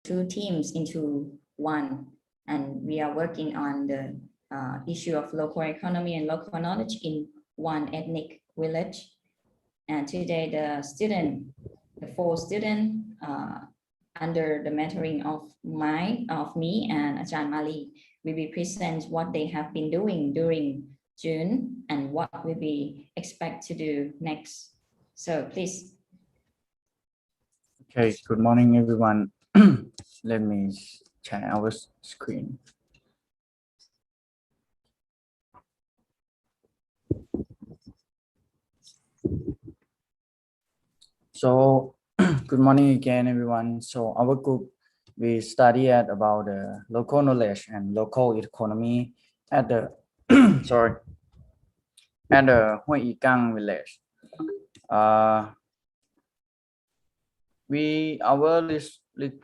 two teams into one, and we are working on the issue of local economy and local knowledge in one ethnic village. And today the four students under the mentoring of me and Ajahn Mali, we will present what they have been doing during June and what we expect to do next. So please. Okay, good morning, everyone. Let me share our screen. So, good morning again, everyone. So, our group, we study about the local knowledge and local economy at the sorry, at the Hue Ikang village. Our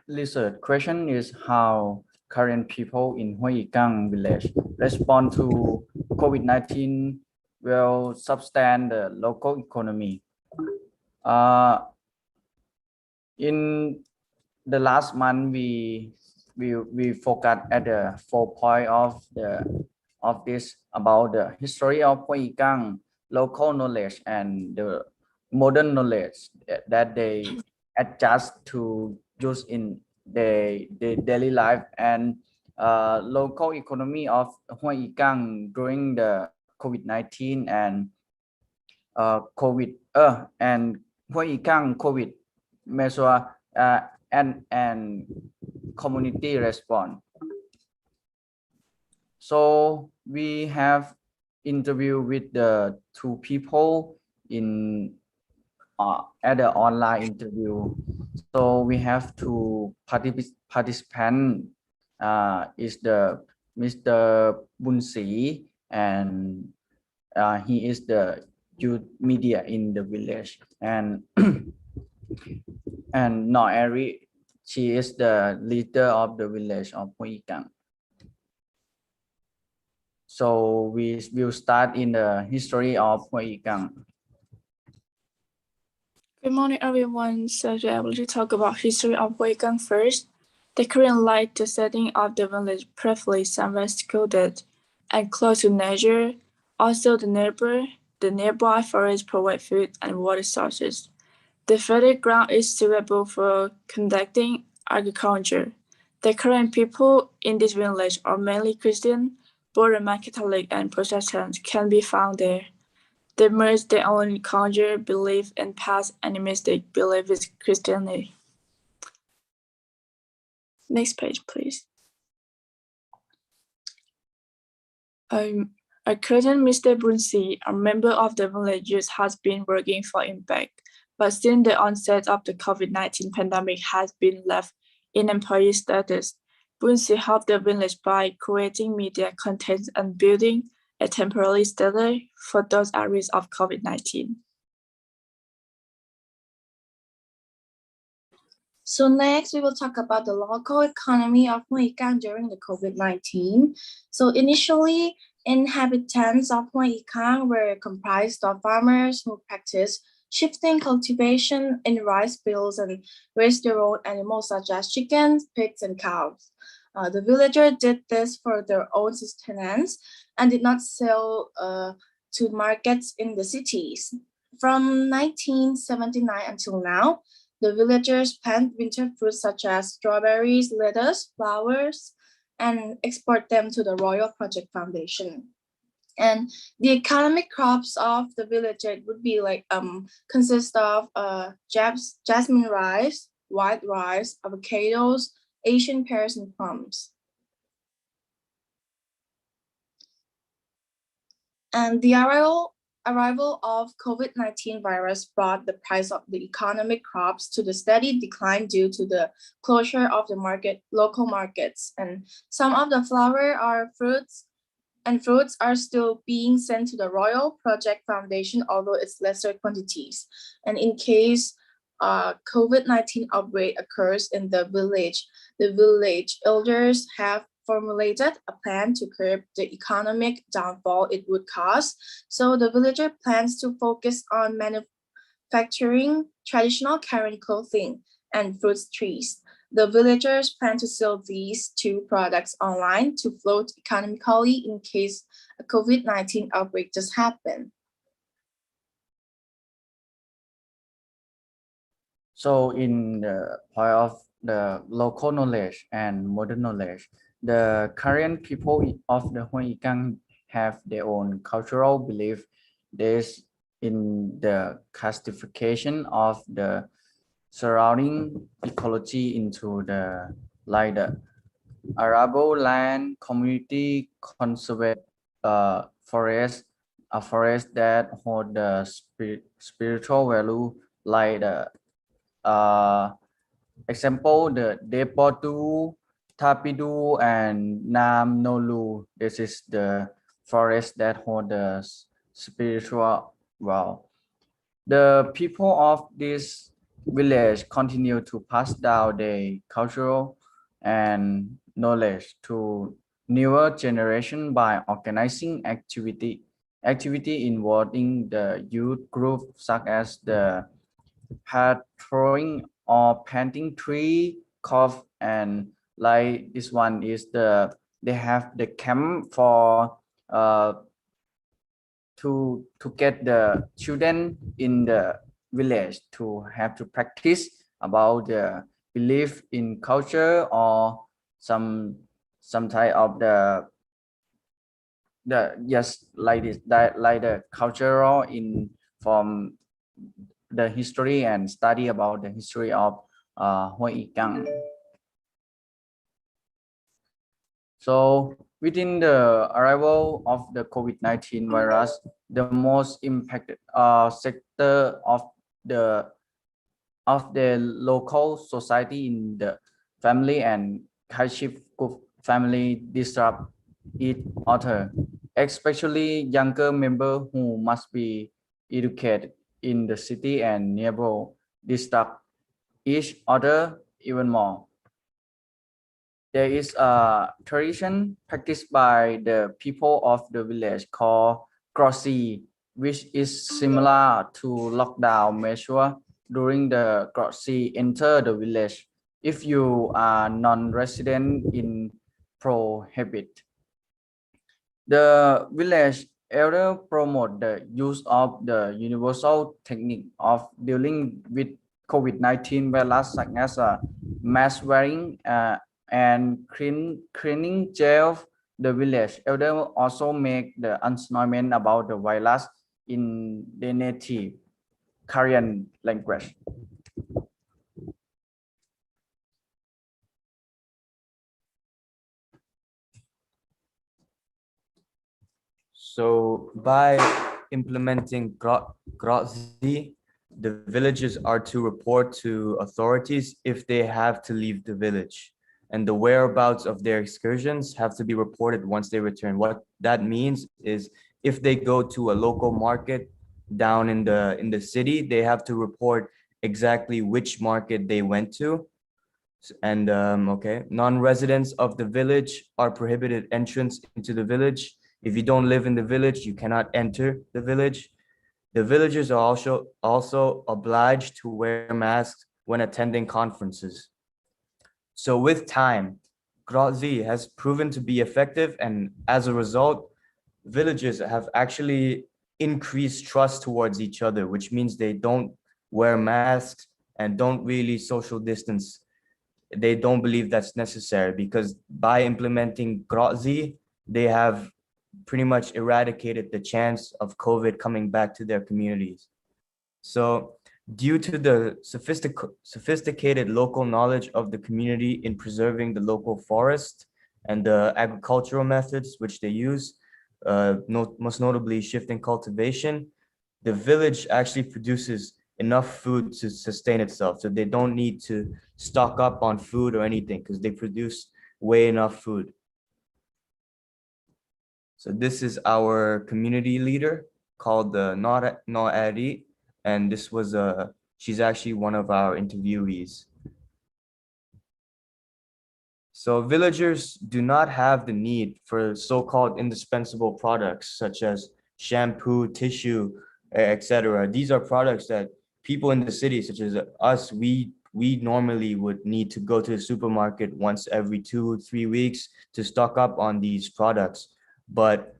research question is how current people in Hue Ikang village respond to COVID-19 will sustain the local economy. In the last month, we focus at the 4 point of this about the history of Hue Ikang, local knowledge, and the modern knowledge that they adjust to use in the daily life, and local economy of Hue Ikang during the COVID-19 and and Hue Ikang COVID measure and community response. So we have interview with the two people in at the online interview. So we have two participant is the Mr. Bunsi, and he is the youth media in the village, and and Noeri, she is the leader of the village of Hue Ikang. So we will start in the history of Hue Ikang. Good morning, everyone. So I will talk about history of Hue Ikang first. The current light, the setting of the village preferably somewhere secluded and close to nature. Also, the nearby forest provide food and water sources. The fertile ground is suitable for conducting agriculture. The current people in this village are mainly Christian, both Roman Catholic and Protestant can be found there. They merge their own culture, belief, and past animistic belief with Christianity. Next page, please. According to Mr. Bunsi, a member of the village youth has been working for Impact, but since the onset of the COVID-19 pandemic has been left in employee status. Bunsi helped the village by creating media content and building a temporary shelter for those at risk of COVID-19. So next, we will talk about the local economy of Hue Ikang during the COVID-19. So initially, inhabitants of Hue Ikang were comprised of farmers who practiced shifting cultivation in rice fields and raised their own animals such as chickens, pigs, and cows. The villagers did this for their own sustenance and did not sell to markets in the cities. From 1979 until now, the villagers plant winter fruits such as strawberries, lettuce, flowers, and export them to the Royal Project Foundation. And the economic crops of the villager would be consist of jasmine rice, white rice, avocados, Asian pears, and plums. And the arrival of COVID-19 virus brought the price of the economic crops to the steady decline due to the closure of the local markets. And some of the fruits are still being sent to the Royal Project Foundation, although it's lesser quantities. And in case COVID-19 outbreak occurs in the village elders have formulated a plan to curb the economic downfall it would cause. So the villager plans to focus on manufacturing traditional Karen clothing and fruit trees. The villagers plan to sell these two products online to float economically in case a COVID-19 outbreak does happen. So in the point of the local knowledge and modern knowledge, the current people of the Huayikang have their own cultural belief. This in the classification of the surrounding ecology into the like the arable land community conservate forest, a forest that hold the spiritual value like the example the Depotu, Tapidu, and Nam Nolu. This is the forest that hold the spiritual wow. The people of this village continue to pass down their cultural and knowledge to newer generation by organizing activity involving the youth group such as the patrolling or planting tree cough, and like this one is they have the camp for uh to get the children in the village to have to practice about the belief in culture or some type of the yes like this that like the cultural in from the history and study about the history of Huayikang. So within the arrival of the COVID-19 virus, the most impacted sector of the local society in the family and hardship group family disrupt each other, especially younger member who must be educated in the city and nearby disrupt each other even more. There is a tradition practiced by the people of the village called Grossi, which is similar to lockdown measure during the Grossi enter the village if you are non-resident in prohibit. The village elder promote the use of the universal technique of dealing with COVID-19 virus such as mask wearing and cleaning gel. The village elder also make the announcement about the virus in the native Korean language. So by implementing Grazi, the villagers are to report to authorities if they have to leave the village, and the whereabouts of their excursions have to be reported once they return. What that means is if they go to a local market down in the city, they have to report exactly which market they went to. And okay, non-residents of the village are prohibited entrance into the village. If you don't live in the village, you cannot enter the village. The villagers are also obliged to wear masks when attending conferences. So with time, Grazi has proven to be effective, and as a result, villagers have actually increased trust towards each other, which means they don't wear masks and don't really social distance. They don't believe that's necessary because by implementing Grazi, they have pretty much eradicated the chance of COVID coming back to their communities. So due to the sophisticated local knowledge of the community in preserving the local forest and the agricultural methods which they use, most notably shifting cultivation, the village actually produces enough food to sustain itself. So they don't need to stock up on food or anything because they produce way enough food. So this is our community leader called the Noari, and this was she's actually one of our interviewees. So villagers do not have the need for so-called indispensable products such as shampoo, tissue, etc. These are products that people in the city, such as us, we we normally would need to go to the supermarket once every 2 or 3 weeks to stock up on these products. But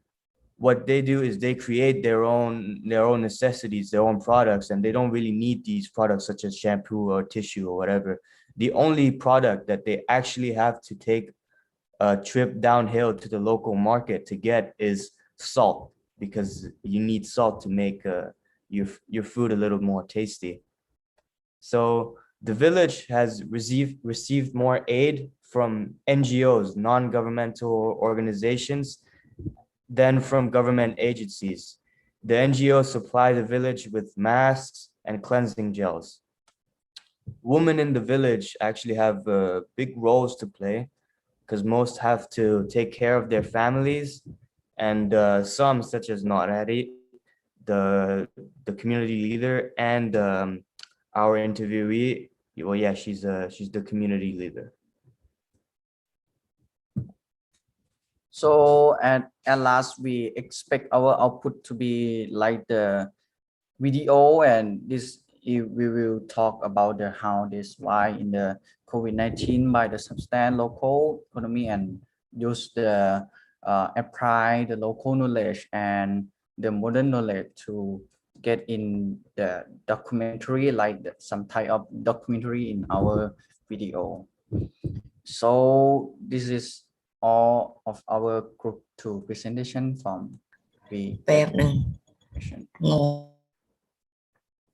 what they do is they create their own necessities, their own products, and they don't really need these products such as shampoo or tissue or whatever. The only product that they actually have to take a trip downhill to the local market to get is salt, because you need salt to make your food a little more tasty. So the village has received more aid from NGOs, non-governmental organizations, than from government agencies. The NGOs supply the village with masks and cleansing gels. Women in the village actually have big roles to play, because most have to take care of their families, and some, such as Norari, the community leader, and our interviewee, well, yeah, she's the community leader. So at last, we expect our output to be like the video, and we will talk about how this why in the COVID-19 by the substance local economy and use the apply the local knowledge and the modern knowledge to get in the documentary, like some type of documentary in our video. So this is all of our group 2 presentation from the presentation.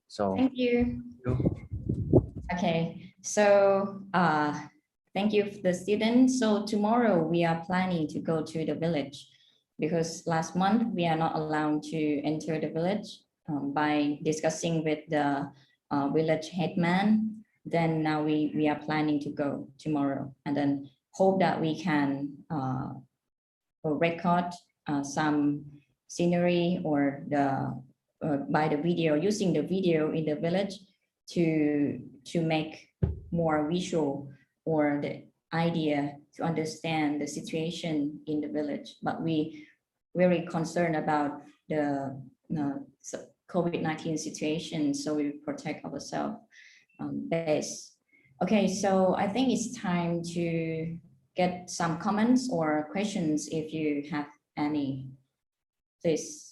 So Thank you. Okay, so thank you, the students. So tomorrow we are planning to go to the village, because last month we are not allowed to enter the village by discussing with the village headman. Then now we are planning to go tomorrow, and then hope that we can record some scenery or by the video, using the video in the village to make more visual or the idea to understand the situation in the village. But we very concerned about the COVID-19 situation, so we protect ourselves best. Okay, so I think it's time to get some comments or questions if you have any, please.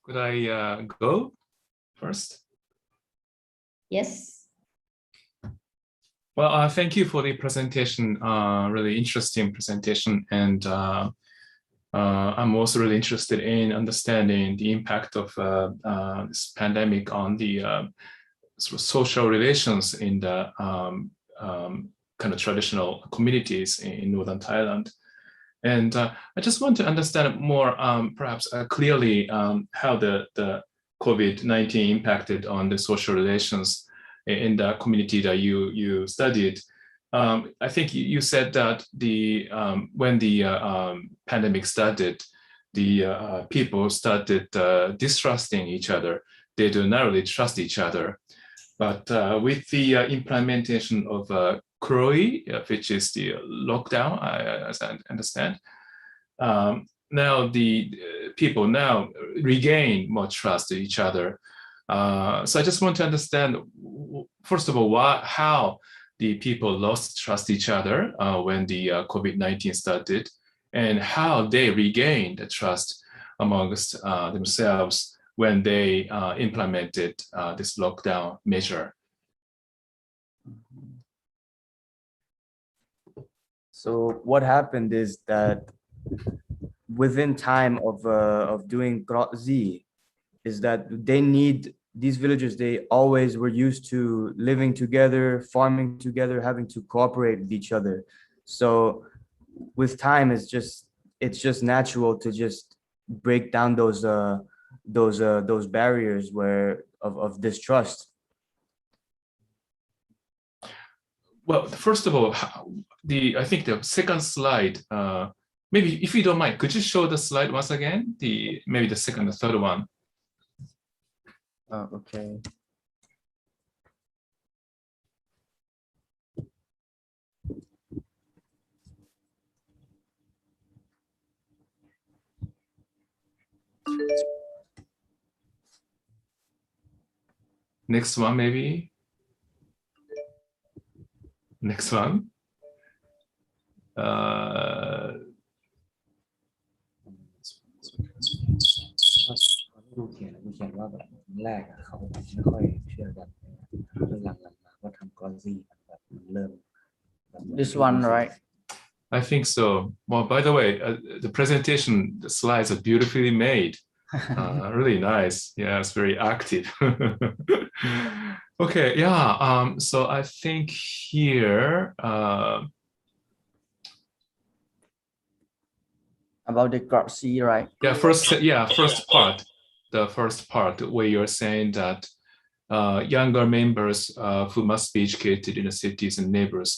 Could I go first? Yes. Well, thank you for the presentation, really interesting presentation. And I'm also really interested in understanding the impact of this pandemic on the sort of social relations in the kind of traditional communities in Northern Thailand. And I just want to understand more, perhaps clearly, how the COVID-19 impacted on the social relations in the community that you studied. I think you said that when the pandemic started, the people started distrusting each other. They do not really trust each other. But with the implementation of COIL, which is the lockdown, as I understand, now the people now regain more trust in each other. So I just want to understand, first of all, how the people lost trust each other when the COVID-19 started, and how they regained the trust amongst themselves when they implemented this lockdown measure. So what happened is that within time of doing Grotzi, is that these villagers, they always were used to living together, farming together, having to cooperate with each other. So with time, it's just natural to just break down those barriers of distrust. Well, first of all, I think the second slide, maybe if you don't mind, could you show the slide once again? Maybe the second or third one. Okay. Next one, maybe. Next one. ดูเขียนดูเขียนว่าแบบแรกอะเขาไม่ค่อยเชื่อกันหลังๆมาก็ทำกรซี่แบบมันเริ่ม This one right I think so. Well, by the way, the presentation, the slides are beautifully made. Really nice. Yeah, it's very active. Okay, yeah. So I think here about the Grassy, right? Yeah, first part. The first part where you're saying that younger members who must be educated in the cities and neighbors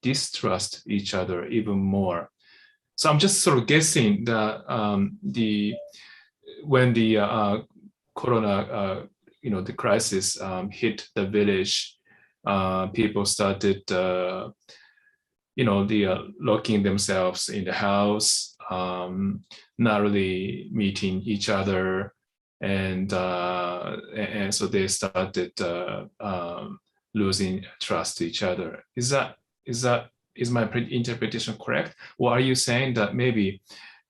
distrust each other even more. So I'm just sort of guessing that when the corona, the crisis hit the village, people started, locking themselves in the house, not really meeting each other, and so they started losing trust to each other. Is my interpretation correct? Or are you saying that maybe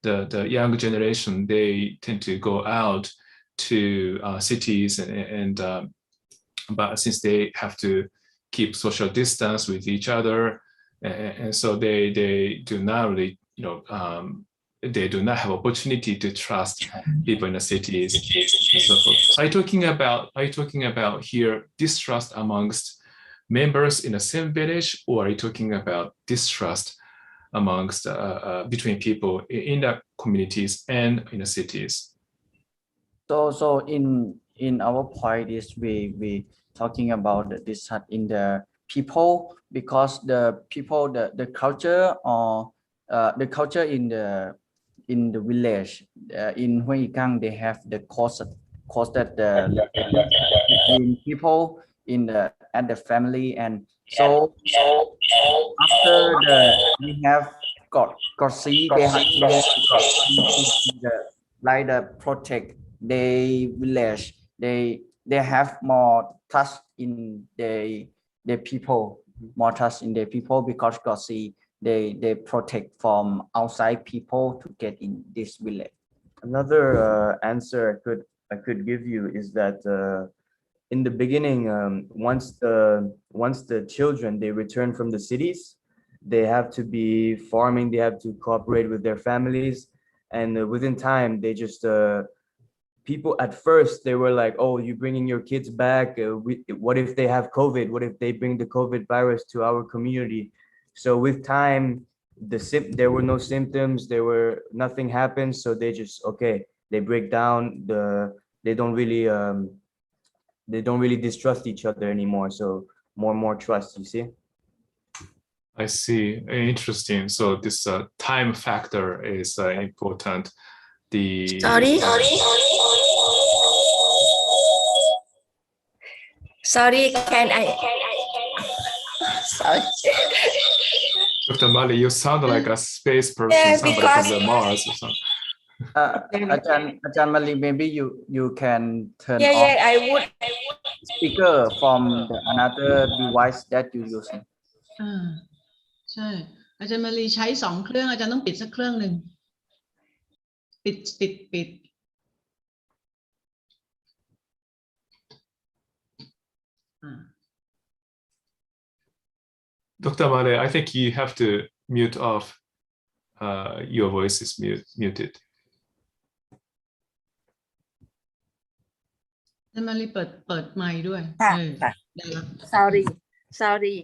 the younger generation, they tend to go out to cities but since they have to keep social distance with each other, and so they do not really, they do not have opportunity to trust people in the cities and so forth. Are you talking about here distrust amongst members in the same village, or are you talking about distrust amongst between people in the communities and in the cities? So in our point is we talking about the distrust in the people, because the people the culture or the culture in the village in Huayikang, they have the cause that between people in the at the family, and so after we have got see they have like the protect the village, they have more trust in the people, more trust in the people, because God see they protect from outside people to get in this village. Another answer I could give you is that in the beginning, once the children they return from the cities, they have to be farming, they have to cooperate with their families, and within time they just people at first they were like, oh, you're bringing your kids back, what if they have COVID, what if they bring the COVID virus to our community? So with time, there were no symptoms, nothing happened, so they just they break down, they don't really distrust each other anymore, so more and more trust, you see. I see. Interesting. So this time factor is important. Sorry, can I? Sorry. Dr. Mali, you sound like a space person, Yeah, somebody because- from the Mars or something. Ajahn Mali, maybe you can turn Yeah, off I would. speaker from another device that you using. ใช่อาจารย์มารีใช้2 เครื่องอาจารย์ต้องปิดสักเครื่องหนึ่งปิด Dr. Mali, I think you have to mute off. Your voice is muted. อาจารย์มารีเปิดไมค์ด้วย ค่ะ ได้แล้ว Sorry,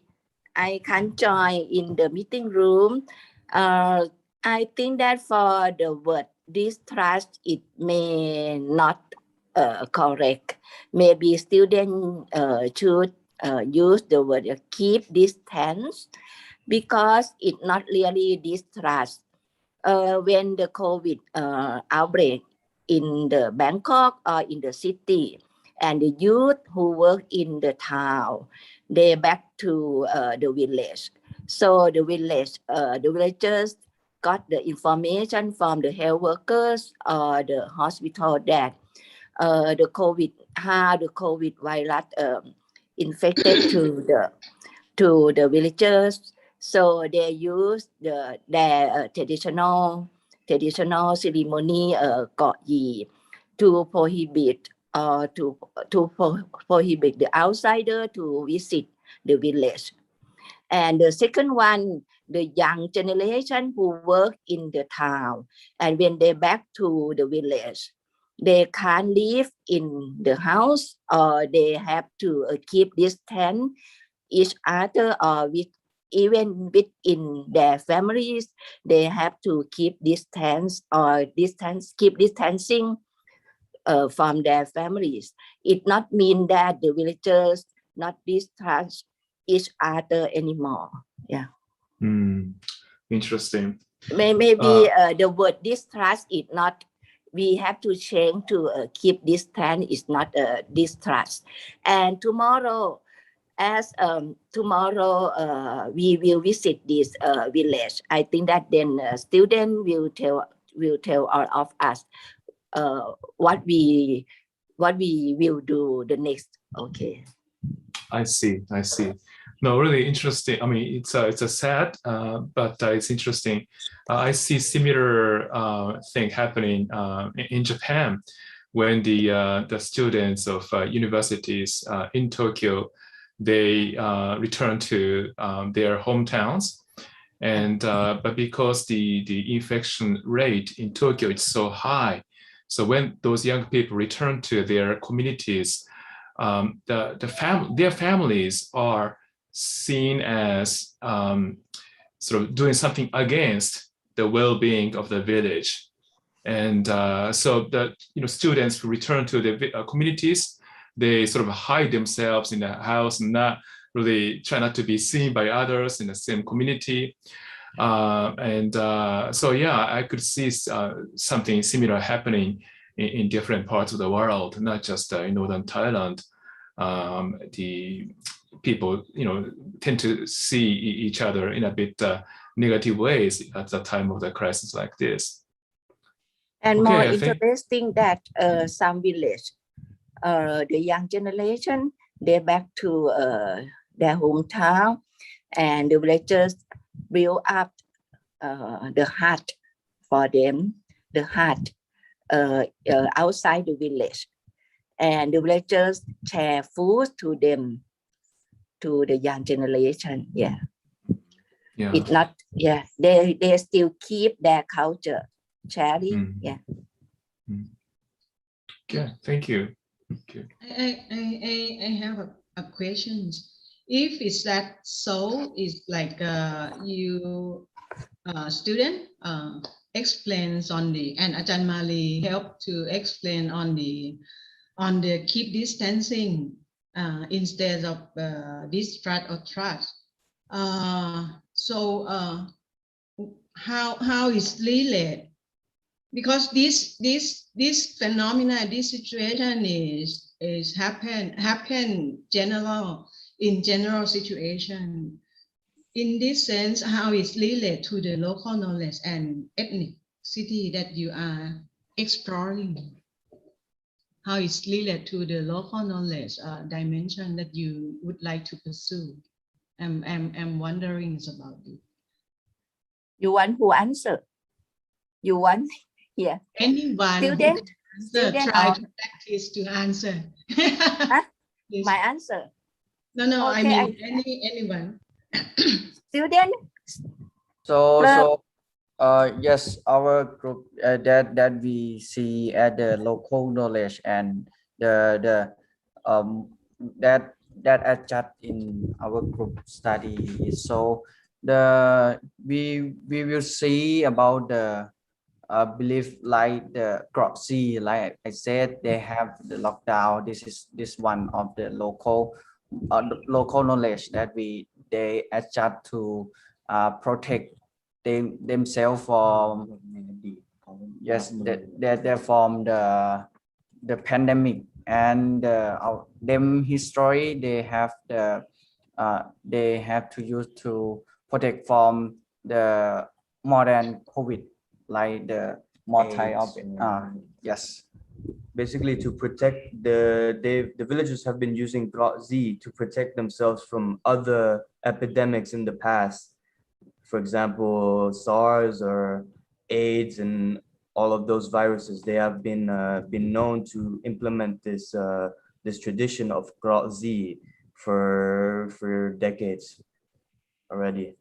I can't join in the meeting room. I think that for the word distrust, it may not correct. Maybe students should use the word keep distance, because it's not really distrust. When the COVID outbreak in the Bangkok or in the city, and the youth who work in the town, they back to the village. So the villagers got the information from the health workers or the hospital that the COVID, how the COVID virus infected to the villagers. So they use their traditional ceremony COIL to prohibit prohibit the outsider to visit the village. And the second one, the young generation who work in the town, and when they back to the village, they can't live in the house, or they have to keep distance each other, or even within their families, they have to keep distance or keep distancing from their families. It not mean that the villagers not distrust each other anymore. Yeah. Interesting. Maybe the word distrust is not. We have to change to keep distance. Is not distrust. And tomorrow, we will visit this village. I think that then student will tell all of us what we will do the next. Okay. I see. No, really interesting. I mean, it's a sad, but it's interesting. I see similar thing happening in Japan when the students of universities in Tokyo, they return to their hometowns, and but because the infection rate in Tokyo is so high, so when those young people return to their communities, their families are seen as sort of doing something against the well-being of the village, and so the students who return to the communities, they sort of hide themselves in the house and not really try not to be seen by others in the same community, so yeah, I could see something similar happening in different parts of the world, not just in northern Thailand. The people, tend to see each other in a bit negative ways at the time of the crisis like this. And Okay, more I think- interesting that some village, the young generation, they back to their hometown, and the villagers build up the hut for them, the hut outside the village, and the villagers share food to them, to the young generation. Yeah. It's not. Yeah, they still keep their culture, sharing. Yeah. Okay, thank you. I have a question. If it's that so, is like you student explains on the, and Ajahn Mali help to explain on the keep distancing instead of distrust or trust. So how is related? Because this phenomena, this situation is happen in general situation. In this sense, how is related to the local knowledge and ethnicity that you are exploring? How is related to the local knowledge dimension that you would like to pursue? I'm wondering about it. You want who answer? You want? Yeah. Anyone. Student Try or to practice to answer. Yes. my answer? No, Okay, I mean anyone. Student. So yes, our group that we see at the local knowledge and the that adjust in our group study. So we will see about the belief, like the Crossy, like I said, they have the lockdown. This one of the local knowledge that they adjust to protect themselves from, yes, they're from the pandemic, and them history they have to use to protect from the modern COVID, like the more type of yes. basically to protect the villagers have been using Z to protect themselves from other epidemics in the past. For example, SARS or AIDS and all of those viruses. They have been known to implement this tradition of Z for decades already.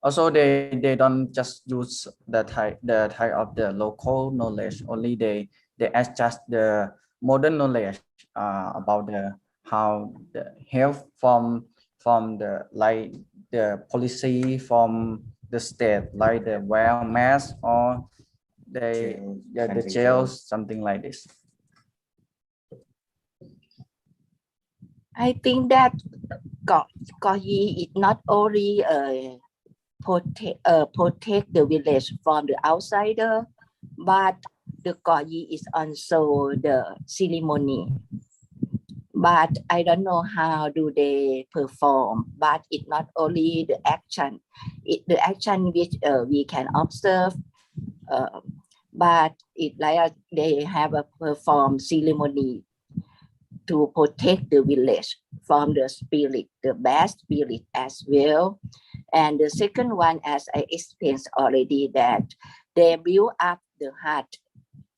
Also, they don't just use the type of the local knowledge. Only they adjust the modern knowledge about the how the health from the like the policy from the state, like the wear mask or they the jails, something like this. I think that COIL is not only protect the village from the outsider, but the COIL is also the ceremony. But I don't know how do they perform. But it's not only the action, the action which we can observe, but it like they have a perform ceremony to protect the village from the spirit, the bad spirit as well. And the second one, as I explained already, that they build up the heart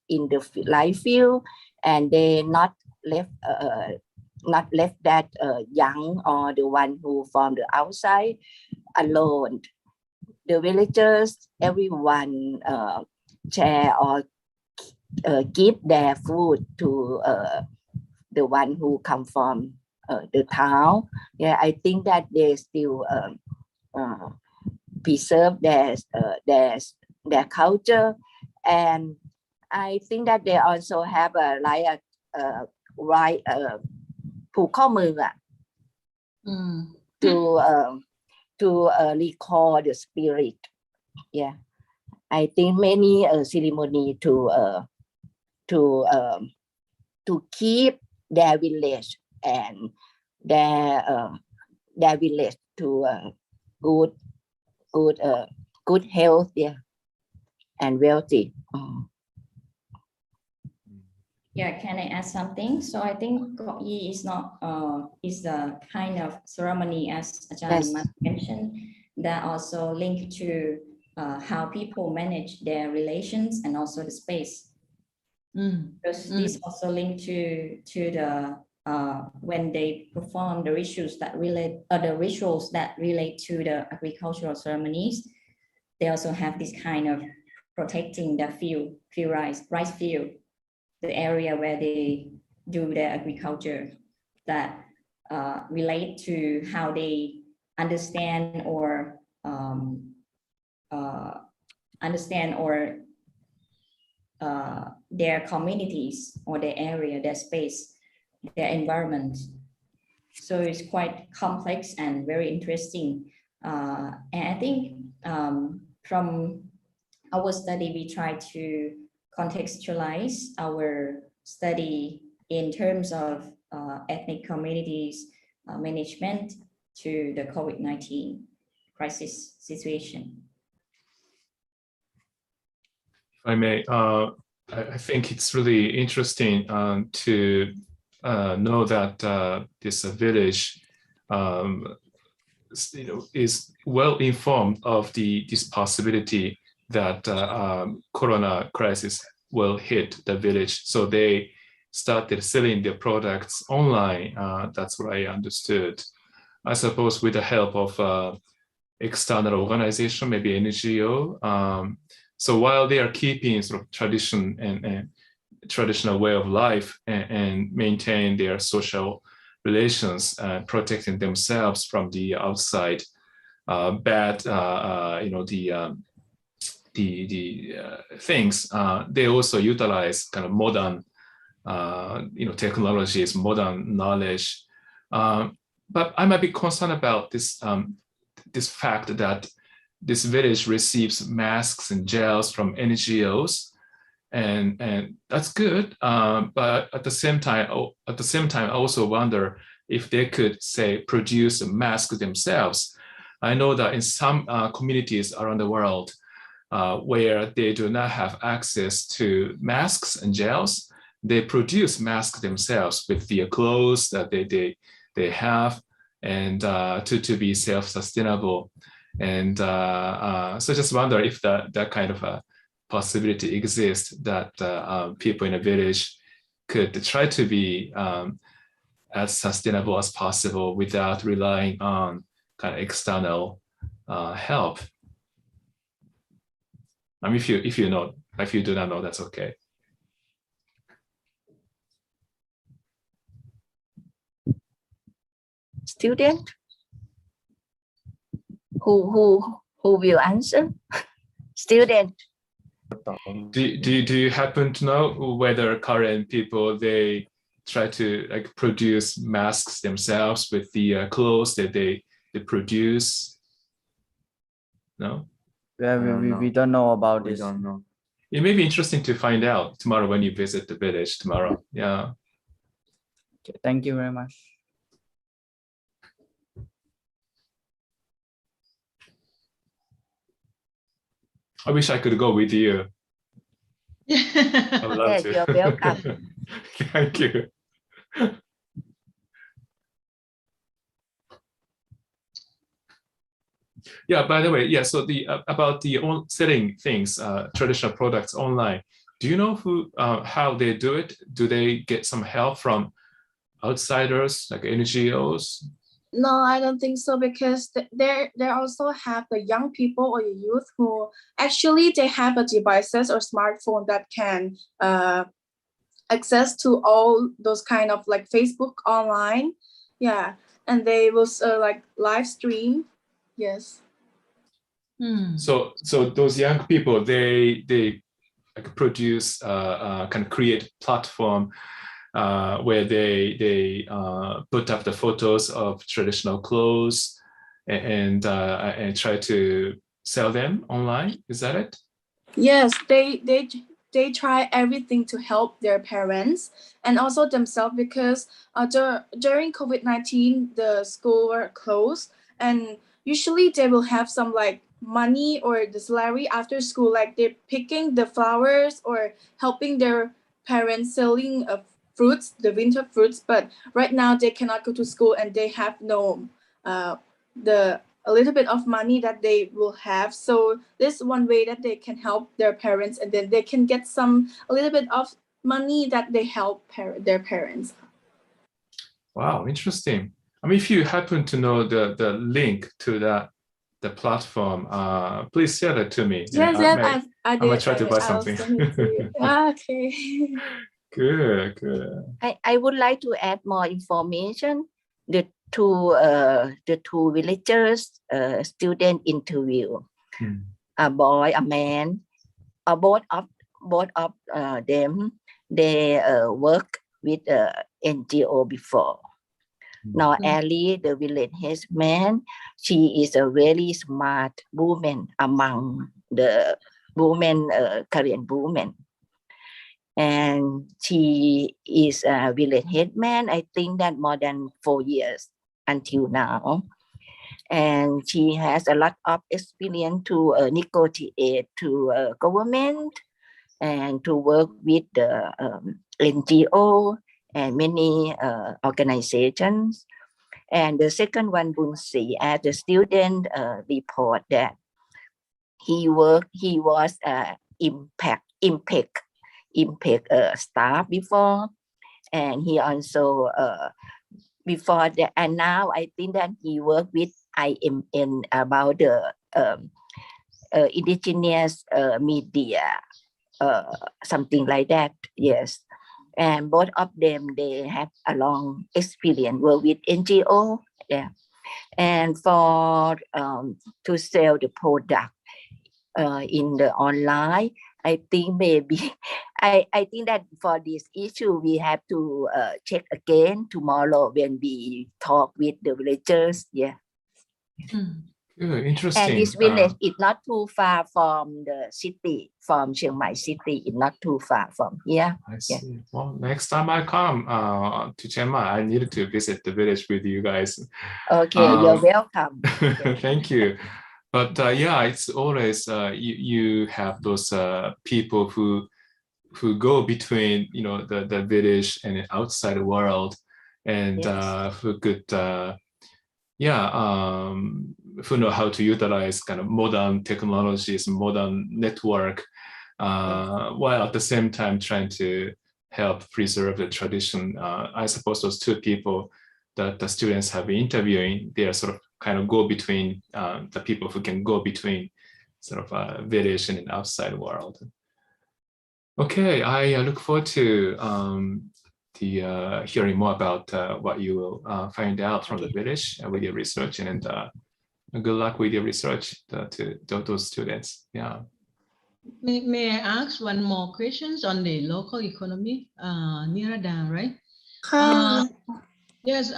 in the life field, and they not left that young or the one who from the outside alone. The villagers, everyone share or give their food to the one who come from the town. Yeah, I think that they still preserve their culture, and I think that they also have a like a right ผูกข้อมืออ่ะ to recall the spirit. Yeah, I think many ceremony to keep their village and their village to good health, yeah, and wealthy. Yeah, can I add something? So I think COIL is not is a kind of ceremony, as Ajahn mentioned, that also linked to how people manage their relations and also the space. Because this also linked to the when they perform the rituals that relate to the agricultural ceremonies, they also have this kind of protecting the rice field, the area where they do their agriculture, that relate to how they understand or their communities or their area, their space, their environment. So it's quite complex and very interesting. And I think from our study, we try to contextualize our study in terms of ethnic communities management to the COVID-19 crisis situation. If I may, I think it's really interesting to know that this village is well informed of this possibility that corona crisis will hit the village. So they started selling their products online. That's what I understood. I suppose with the help of external organization, maybe NGO. So while they are keeping sort of tradition and traditional way of life and maintain their social relations, protecting themselves from the outside bad, the things, they also utilize kind of modern, technologies, modern knowledge. But I might be concerned about this fact that this village receives masks and gels from NGOs, and that's good. But at the same time, I also wonder if they could say produce a mask themselves. I know that in some communities around the world, where they do not have access to masks and gels, they produce masks themselves with the clothes that they have, and to be self-sustainable. And so just wonder if that kind of a possibility exists, that people in a village could try to be as sustainable as possible without relying on kind of external help. I mean, if you know, if you do not know, that's okay. Student, who will answer? Student. Do you happen to know whether current people, they try to like produce masks themselves with the clothes that they produce? No? Yeah, we don't know about We this. don't know. It may be interesting to find out tomorrow when you visit the village tomorrow. Yeah. Okay, thank you very much. I wish I could go with you. I'd love Yes, to. you're welcome. Thank you. Yeah, by the way, yeah, so the about the selling things, traditional products online, do you know who how they do it? Do they get some help from outsiders like NGOs? No, I don't think so, because there also have the young people or the youth who actually they have a devices or smartphone that can access to all those kind of like Facebook online. Yeah, and they will like live stream. Yes. So those young people, they like produce kind of create platform where they put up the photos of traditional clothes and try to sell them online. Is that it? Yes, they try everything to help their parents and also themselves, because during COVID-19 the school were closed, and usually they will have some like money or the salary after school, like they're picking the flowers or helping their parents selling fruits, the winter fruits. But right now they cannot go to school and they have no the a little bit of money that they will have. So this one way that they can help their parents, and then they can get a little bit of money that they help their parents. Wow, interesting. I mean, if you happen to know the link to the platform, please share that to me. Yes, I gonna try to buy something. Okay. Good. I would like to add more information. The two villagers student interview, a boy, a man, both of them, they work with NGO before. Now Ali, the village headman, she is a very smart woman among the women, Korean women. And she is a village headman, I think that more than 4 years until now. And she has a lot of experience to negotiate to government and to work with the NGO and many organizations. And the second one, Bunsi, as a student, report that he was impact staff before, and he also before that, and now I think that he worked with IMN about the indigenous media, something like that. Yes, and both of them, they have a long experience work with NGO. Yeah, and for to sell the product in the online, I think maybe I think that for this issue we have to check again tomorrow when we talk with the villagers. Yeah. Good, interesting. And this village is not too far from the city, from Chiang Mai city. It's not too far from here. I see. Yeah. Well, next time I come to Chiang Mai, I needed to visit the village with you guys. Okay, you're welcome. Thank you. But yeah, it's always you have those people who who go between, the village and the outside world, and who could, who know how to utilize kind of modern technologies, modern network, while at the same time trying to help preserve the tradition. I suppose those two people that the students have been interviewing, they are sort of kind of go between, the people who can go between sort of village and an outside world. Okay, I look forward to hearing more about what you will find out from the village with your research, and good luck with your research to those students. Yeah. May I ask one more questions on the local economy, Nirada, right? Yes.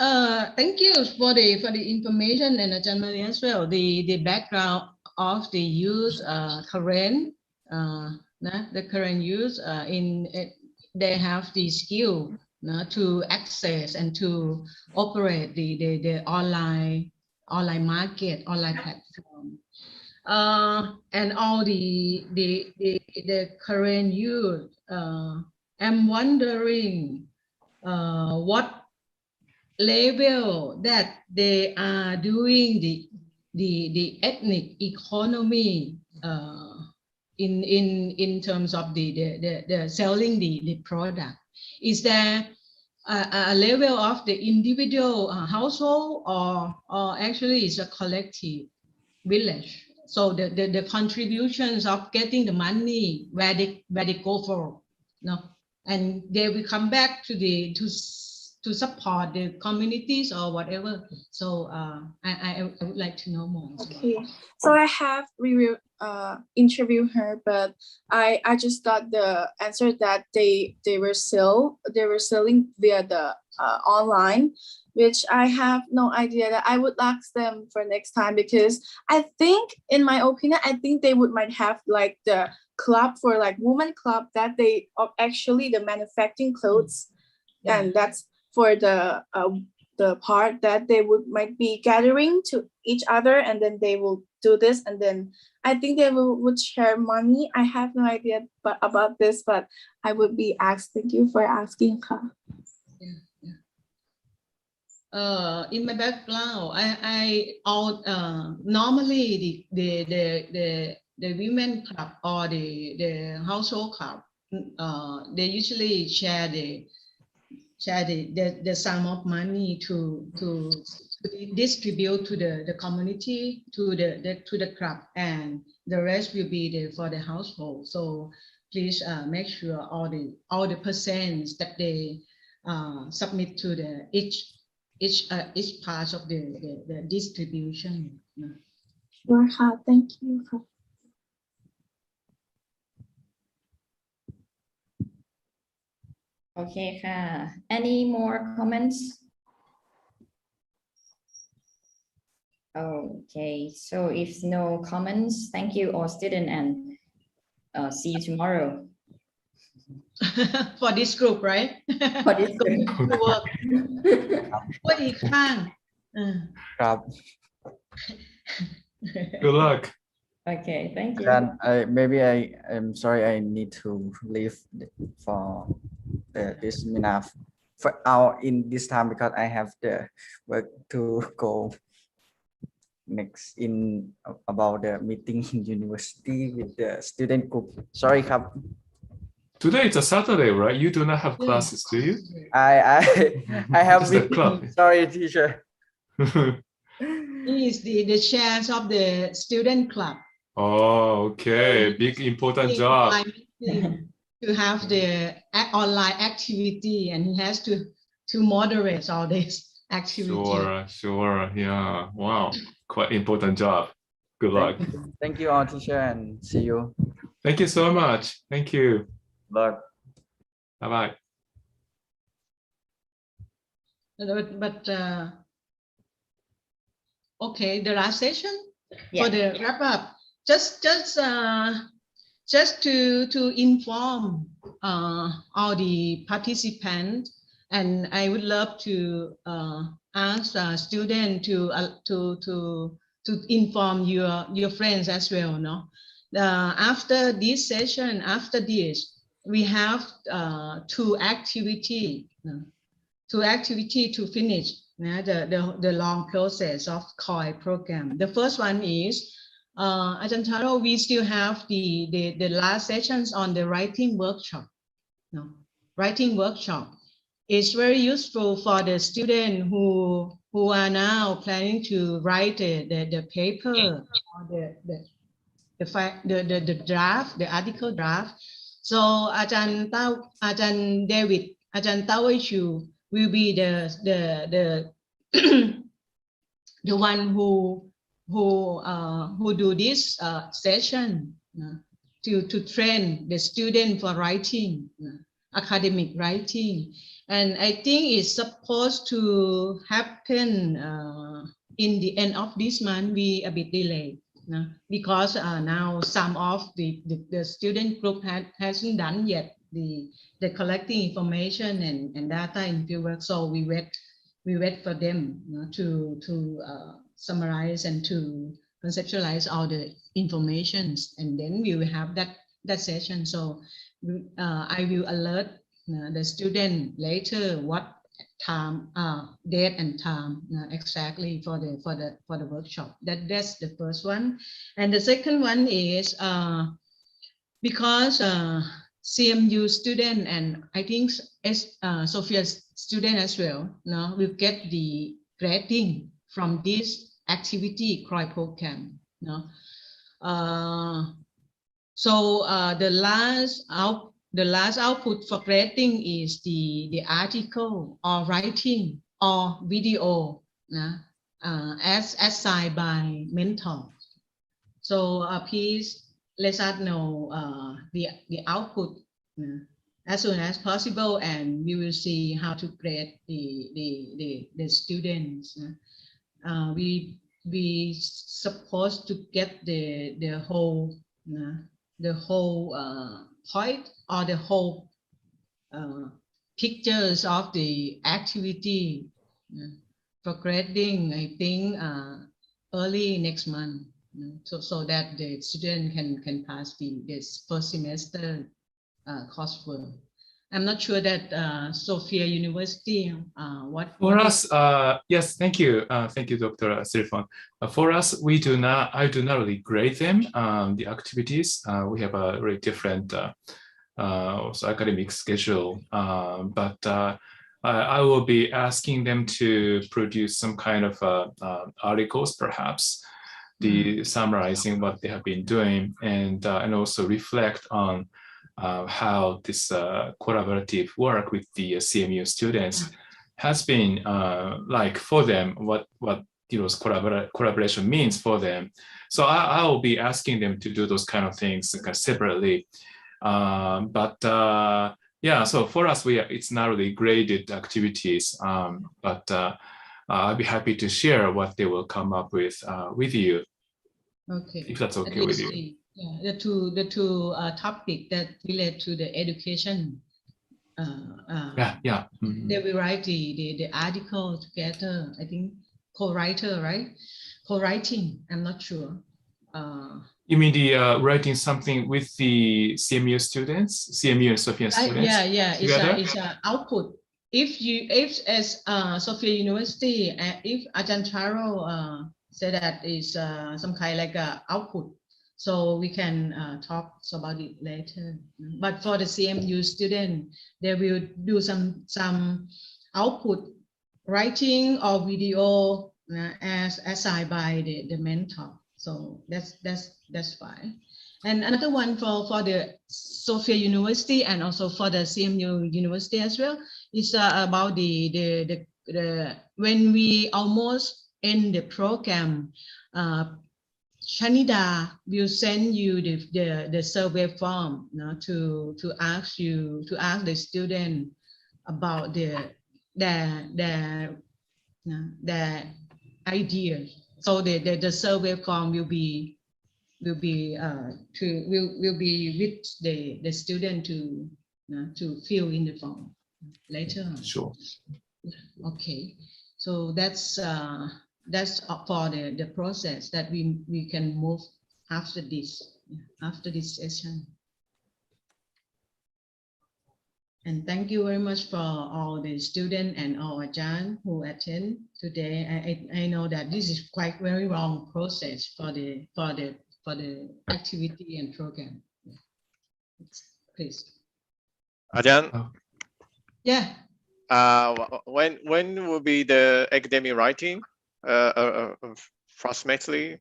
Thank you for the information, and generally as well the background of the youth current the current youth they have the skill to access and to operate the online market, online platform. And all the current youth, I'm wondering what level that they are doing the ethnic economy in terms of the selling the product. Is there a level of the individual household, or actually it's a collective village? So the contributions of getting the money where they go for, and they will come back to support the communities or whatever. So I would like to know more. Okay, so we will interview her, but I just got the answer that they were selling via the online, which I have no idea. That I would ask them for next time, because I think, in my opinion, I think they might have like the club for like women club that they actually the manufacturing clothes, and that's for the part that they might be gathering to each other, and then they will do this, and then I think they would share money. I have no idea about this, but I would be asked. Thank you for asking her. In my background, I normally the women club or the household club, they usually share the sum of money to distribute to the community, to the club, and the rest will be for the household. So please make sure all the percents that they submit to the each part of the distribution. Sure, thank you. Okay, any more comments? Okay, so if no comments, thank you all students, and see you tomorrow. For this group, right? For this group. To work. ว่าอีกข้าง ครับ Good luck. Okay, thank you. And I'm sorry, I need to leave for this minaf for hour in this time, because I have the work to go next in about the meeting in university with the student group. Sorry,ครับ. Today it's a Saturday, right? You do not have classes, do you? I have Just the club. Sorry, teacher. He is the chairs of the student club. Oh, okay. Big important job. To have the online activity, and he has to moderate all this activity. Sure. Yeah. Wow. Quite important job. Good luck. Thank you all, teacher, and see you. Thank you so much. Thank you. Luck. Bye-bye. But okay, the last session for the wrap up. Just to inform all the participants, and I would love to ask students to inform your friends as well. No, after this session, after this, we have two activity to finish the long process of COIL program. The first one is Ajahn Taro, we still have the last sessions on the writing workshop. Writing workshop is very useful for the student who are now planning to write the paper or the draft, the article draft. So Ajahn David, Ajahn Taoichu will be the the one who do this session to train the student for writing, academic writing. And I think it's supposed to happen in the end of this month. We a bit delayed because now some of the student group hasn't done yet the collecting information and data in fieldwork. So we wait for them to summarize and to conceptualize all the informations, and then we will have that session. So I will alert the student later what time, date and time exactly for the workshop. That's the first one. And the second one is because CMU student and I think Sophia's student as well will get the grading from this activity COIL program. So the last output for grading is the article or writing or video as assigned by mentor. So please let us know the output as soon as possible, and we will see how to grade the students. We supposed to get the whole point or the whole pictures of the activity for grading, I think early next month, so that the student can pass this first semester coursework. I'm not sure that Sophia University, what for us, yes, thank you, Dr. Sirfan. For us, I do not really grade them, the activities. We have a very different also academic schedule, but I will be asking them to produce some kind of articles, perhaps, summarizing what they have been doing, and also reflect on how this collaborative work with the CMU students has been like for them, what collaboration means for them. So I will be asking them to do those kind of things separately. Yeah, so for us, it's not really graded activities, but I'll be happy to share what they will come up with you. Okay, if that's okay with you. Yeah, the two topic that relate to the education. Yeah. Mm-hmm. They will write the article together. I think co-writer, right? Co-writing. I'm not sure. You mean the writing something with the CMU students, CMU and Sophia students? Yeah. It's a output. If as Sophia University, if Ajahn Charo said that is some kind like a output, so we can talk about it later. But for the CMU student, they will do some output, writing or video as assigned by the mentor. So that's fine. And another one for the Sophia University and also for the CMU University as well is about the when we almost end the program. Shanida will send you the survey form to ask the student about their ideas. So the survey form will be with the student to fill in the form later on. Sure. Okay, so that's for the process that we can move after this session. And thank you very much for all the students and all Ajahn who attend today. I know that this is quite very long process for the activity and program. Please. Ajahn, Yeah. when will be the academic writing? Approximately.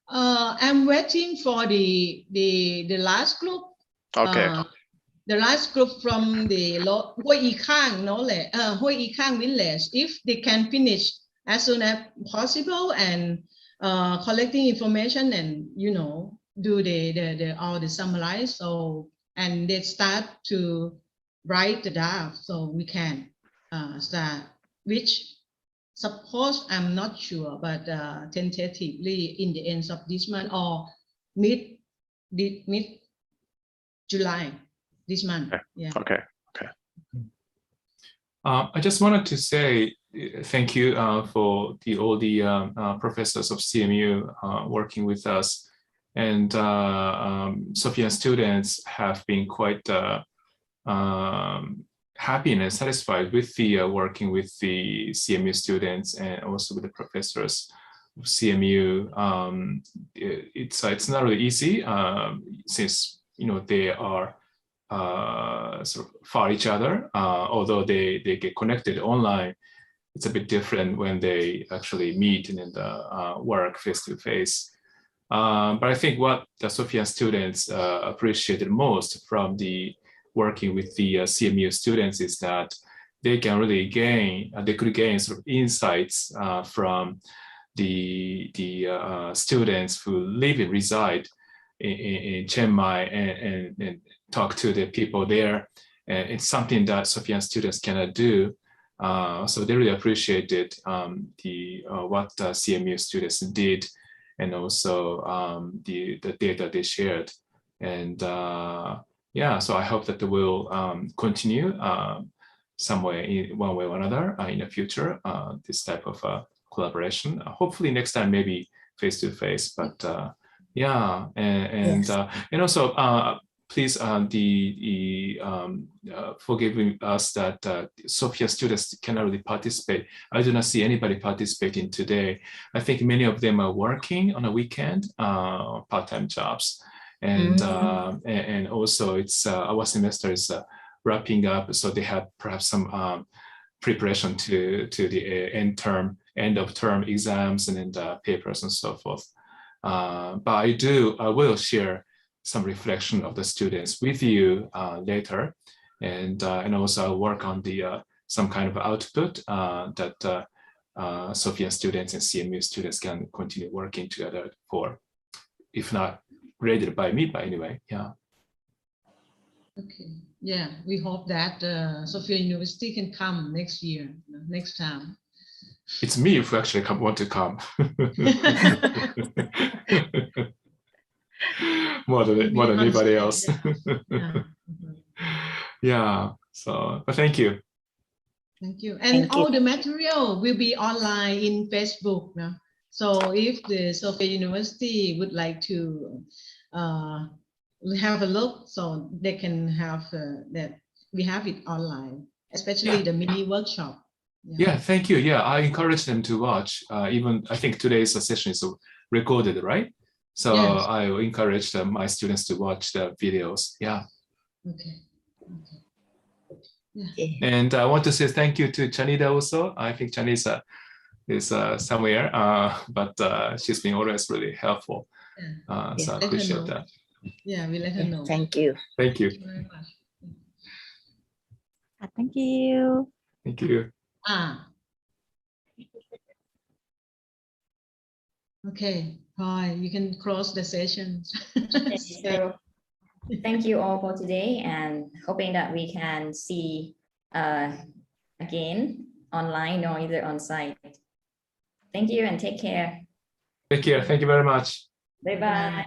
I'm waiting for the last group. Okay. The last group from the Hoi Ikang Hoi Ikang village, if they can finish as soon as possible and collecting information and do the all the summarize, so and they start to write the draft, so we can start, which suppose I'm not sure, but tentatively in the end of this month or mid July this month. Yeah. Okay. I just wanted to say thank you for all the professors of CMU working with us, and Sophia students have been quite happy and satisfied with the working with the CMU students and also with the professors of CMU. It's not really easy since they are sort of far each other, although they get connected online. It's a bit different when they actually meet and work face to face. But I think what the Sophia students appreciated most from the working with the CMU students is that they can really could gain sort of insights from the students who live and reside in Chiang Mai and talk to the people there. And it's something that Sophia students cannot do. So they really appreciated what the CMU students did, and also the data they shared. And yeah, so I hope that they will continue some way, one way or another, in the future, this type of collaboration. Hopefully next time maybe face to face, but yeah, and also please forgiving us that Sophia students cannot really participate. I do not see anybody participating today. I think many of them are working on a weekend, part-time jobs, and and also it's our semester is wrapping up, so they have perhaps some preparation to the end of term exams and papers and so forth. But I will share some reflection of the students with you later, and also I'll work on the some kind of output that Sophia students and CMU students can continue working together for, if not graded by me, but anyway, yeah. Okay, yeah, we hope that Sophia University can come next year, next time. It's me who actually want to come. more than anybody else. Yeah, so but thank you. Thank you. And all the material will be online in Facebook now. So if the Sophia University would like to have a look, so they can have that we have it online, especially the mini workshop. Yeah, thank you. Yeah, I encourage them to watch. Even I think today's session is recorded, right? So yes. I will encourage my students to watch the videos. Yeah. Okay. Yeah. And I want to say thank you to Chanida also. I think Chanisa is somewhere, but she's been always really helpful. So I appreciate that. Yeah, we let her know. Thank you. Thank you. Thank you very much. Thank you. Thank you. Okay, Poi, you can close the session. So thank you all for today, and hoping that we can see again online or either on site. Thank you and take care. Take care. Thank you very much. Bye-bye.